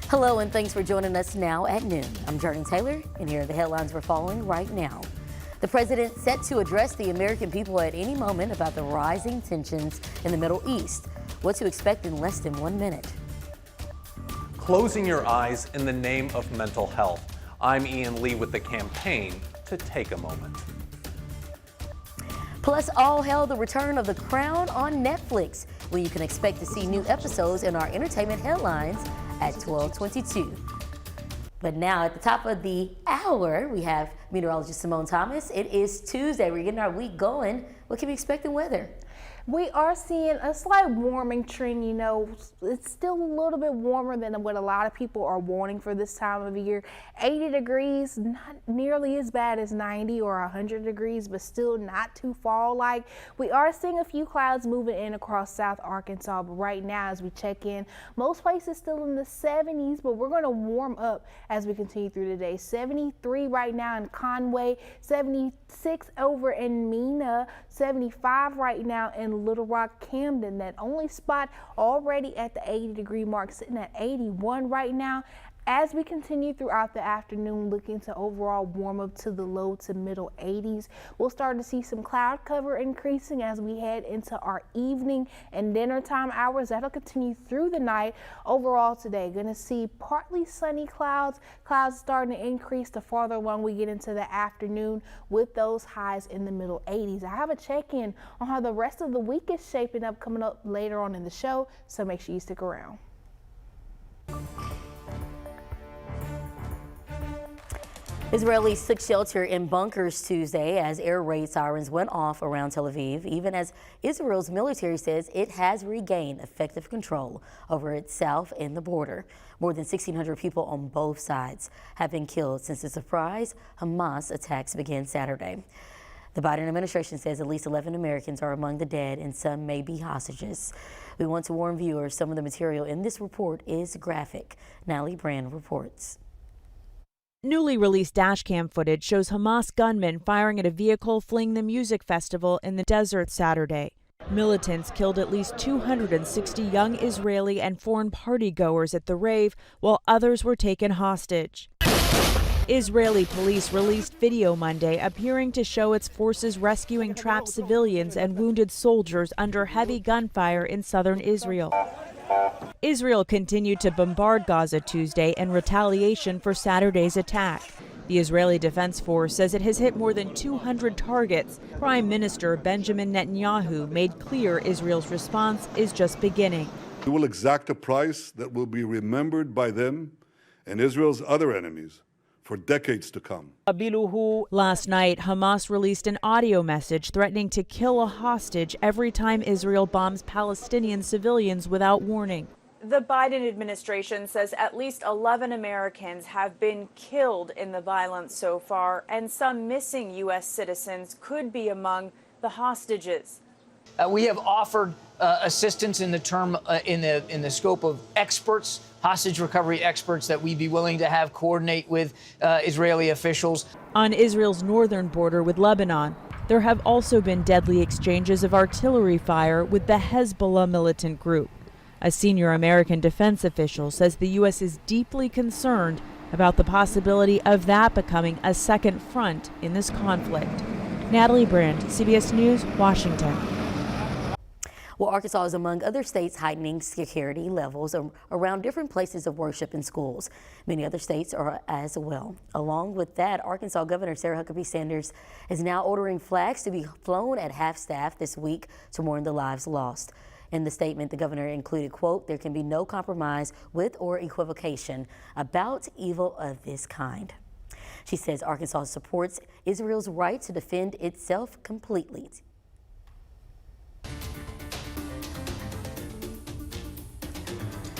Hello and thanks for joining us now at noon. I'm Jurnee Taylor and here are the headlines we're following right now. The president set to address the American people at any moment about the rising tensions in the Middle East. What to expect in less than 1 minute. Closing your eyes in the name of mental health. I'm Ian Lee with the campaign to take a moment. Plus, all hail the return of The Crown on Netflix, where you can expect to see new episodes in our entertainment headlines at 12:22. But now at the top of the hour, we have meteorologist Simone Thomas. It is Tuesday. We're getting our week going. What can we expect in weather? We are seeing a slight warming trend. You know, it's still a little bit warmer than what a lot of people are wanting for this time of year. 80 degrees, not nearly as bad as 90 or 100 degrees, but still not too fall-like. We are seeing a few clouds moving in across South Arkansas, but right now as we check in, most places still in the 70s, but we're going to warm up as we continue through the day. 73 right now in Conway, 76 over in Mena, 75 right now in Little Rock, Camden. That only spot already at the 80-degree mark, sitting at 81 right now. As we continue throughout the afternoon, looking to overall warm up to the low to middle 80s. We'll start to see some cloud cover increasing as we head into our evening and dinner time hours. That'll continue through the night. Overall today, going to see partly sunny clouds starting to increase the farther along we get into the afternoon, with those highs in the middle 80s. I have a check-in on how the rest of the week is shaping up coming up later on in the show, so make sure you stick around. Israelis took shelter in bunkers Tuesday as air raid sirens went off around Tel Aviv, even as Israel's military says it has regained effective control over its south and the border. More than 1,600 people on both sides have been killed since the surprise Hamas attacks began Saturday. The Biden administration says at least 11 Americans are among the dead and some may be hostages. We want to warn viewers some of the material in this report is graphic. Natalie Brand reports. Newly released dashcam footage shows Hamas gunmen firing at a vehicle fleeing the music festival in the desert Saturday. Militants killed at least 260 young Israeli and foreign partygoers at the rave, while others were taken hostage. Israeli police released video Monday appearing to show its forces rescuing trapped civilians and wounded soldiers under heavy gunfire in southern Israel. Israel continued to bombard Gaza Tuesday in retaliation for Saturday's attack. The Israeli Defense Force says it has hit more than 200 targets. Prime Minister Benjamin Netanyahu made clear Israel's response is just beginning. We will exact a price that will be remembered by them and Israel's other enemies for decades to come. Last night, Hamas released an audio message threatening to kill a hostage every time Israel bombs Palestinian civilians without warning. The Biden administration says at least 11 Americans have been killed in the violence so far, and some missing U.S. citizens could be among the hostages. We have offered assistance in the scope of experts, hostage recovery experts that we'd be willing to have coordinate with Israeli officials. On Israel's northern border with Lebanon, there have also been deadly exchanges of artillery fire with the Hezbollah militant group. A senior American defense official says the U.S. is deeply concerned about the possibility of that becoming a second front in this conflict. Natalie Brand, CBS News, Washington. Well, Arkansas is among other states heightening security levels around different places of worship and schools. Many other states are as well. Along with that, Arkansas Governor Sarah Huckabee Sanders is now ordering flags to be flown at half-staff this week to mourn the lives lost. In the statement, the governor included, quote, "There can be no compromise with or equivocation about evil of this kind." She says Arkansas supports Israel's right to defend itself completely.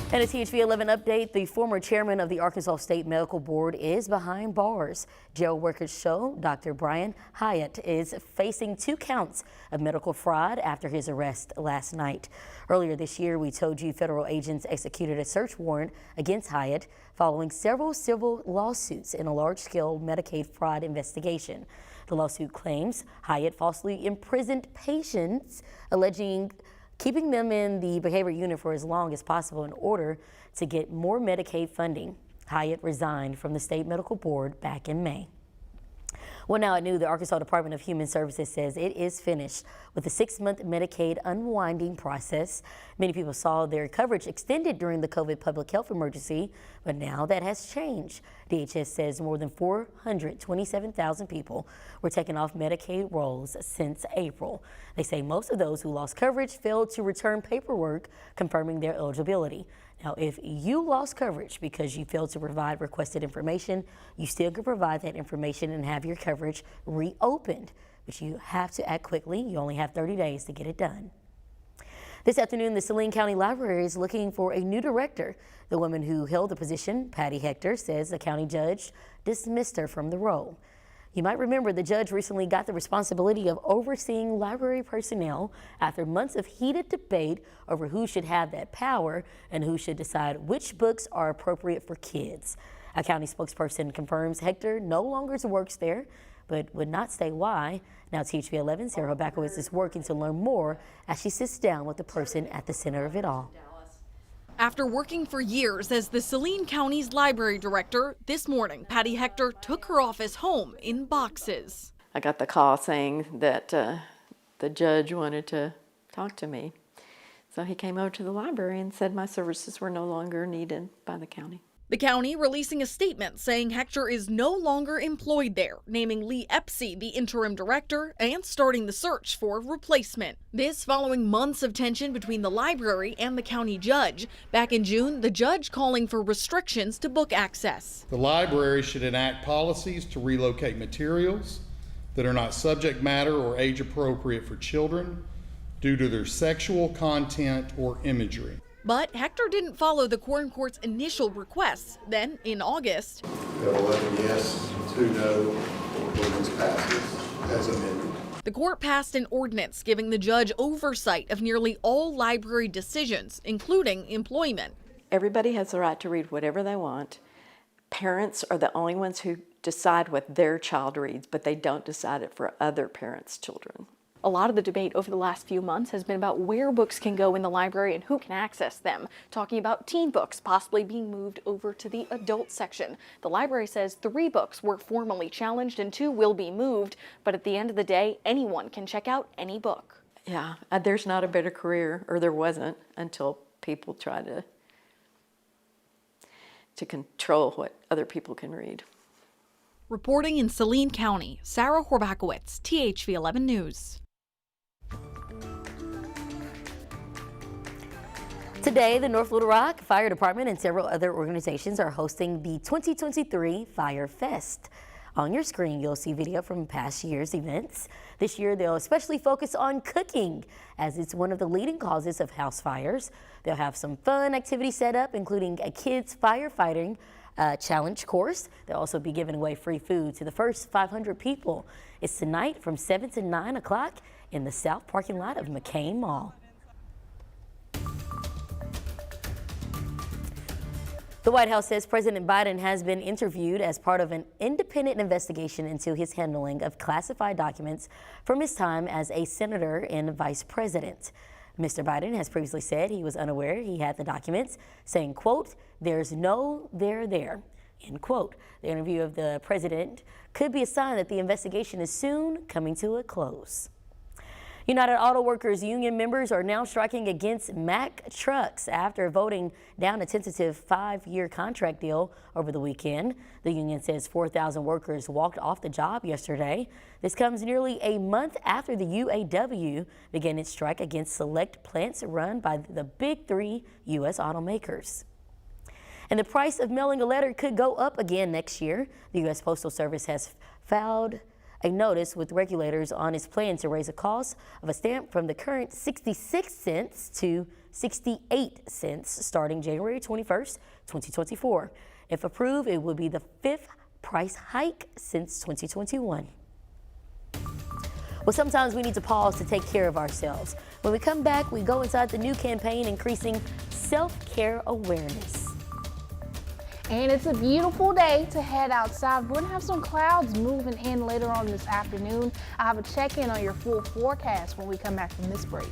And a THV 11 update, the former chairman of the Arkansas State Medical Board is behind bars. Jail Records show Dr. Brian Hyatt is facing 2 counts of medical fraud after his arrest last night. Earlier this year, we told you federal agents executed a search warrant against Hyatt following several civil lawsuits in a large-scale Medicaid fraud investigation. The lawsuit claims Hyatt falsely imprisoned patients, alleging keeping them in the behavior unit for as long as possible in order to get more Medicaid funding. Hyatt resigned from the state medical board back in May. Well, now at noon, the Arkansas Department of Human Services says it is finished with the 6-month Medicaid unwinding process. Many people saw their coverage extended during the COVID public health emergency, but now that has changed. DHS says more than 427,000 people were taken off Medicaid rolls since April. They say most of those who lost coverage failed to return paperwork confirming their eligibility. Now, if you lost coverage because you failed to provide requested information, you still can provide that information and have your coverage reopened. But you have to act quickly. You only have 30 days to get it done. This afternoon, the Saline County Library is looking for a new director. The woman who held the position, Patty Hector, says the county judge dismissed her from the role. You might remember the judge recently got the responsibility of overseeing library personnel after months of heated debate over who should have that power and who should decide which books are appropriate for kids. A county spokesperson confirms Hector no longer works there, but would not say why. Now THV 11's Sarah Bakowitz is working to learn more as she sits down with the person at the center of it all. After working for years as the Saline County's library director, this morning Patty Hector took her office home in boxes. I got the call saying that the judge wanted to talk to me. So he came over to the library and said my services were no longer needed by the county. The county releasing a statement saying Hector is no longer employed there, naming Lee Epsey the interim director and starting the search for replacement. This following months of tension between the library and the county judge. Back in June, the judge calling for restrictions to book access. The library should enact policies to relocate materials that are not subject matter or age appropriate for children due to their sexual content or imagery. But Hector didn't follow the Quorum Court's initial requests. Then, in August, we have 11 yes, 2 no, ordinance passes as amended. The court passed an ordinance giving the judge oversight of nearly all library decisions, including employment. Everybody has the right to read whatever they want. Parents are the only ones who decide what their child reads, but they don't decide it for other parents' children. A lot of the debate over the last few months has been about where books can go in the library and who can access them, talking about teen books possibly being moved over to the adult section. The library says 3 books were formally challenged and 2 will be moved, but at the end of the day, anyone can check out any book. Yeah, there's not a better career, or there wasn't, until people try to control what other people can read. Reporting in Saline County, Sarah Horbakowitz, THV 11 News. Today, the North Little Rock Fire Department and several other organizations are hosting the 2023 Fire Fest. On your screen, you'll see video from past year's events. This year, they'll especially focus on cooking, as it's one of the leading causes of house fires. They'll have some fun activities set up, including a kids firefighting challenge course. They'll also be giving away free food to the first 500 people. It's tonight from 7 to 9 o'clock in the south parking lot of McCain Mall. The White House says President Biden has been interviewed as part of an independent investigation into his handling of classified documents from his time as a senator and vice president. Mr. Biden has previously said he was unaware he had the documents, saying, quote, "There's no there there," end quote. The interview of the president could be a sign that the investigation is soon coming to a close. United Autoworkers Union members are now striking against Mack trucks after voting down a tentative 5-year contract deal over the weekend. The union says 4,000 workers walked off the job yesterday. This comes nearly a month after the UAW began its strike against select plants run by the big 3 U.S. automakers. And the price of mailing a letter could go up again next year. The U.S. Postal Service has filed a notice with regulators on its plan to raise the cost of a stamp from the current 66 cents to 68 cents starting January 21st, 2024. If approved, it will be the 5th price hike since 2021. Well, sometimes we need to pause to take care of ourselves. When we come back, we go inside the new campaign increasing self-care awareness. And it's a beautiful day to head outside. We're gonna have some clouds moving in later on this afternoon. I'll have a check-in on your full forecast when we come back from this break.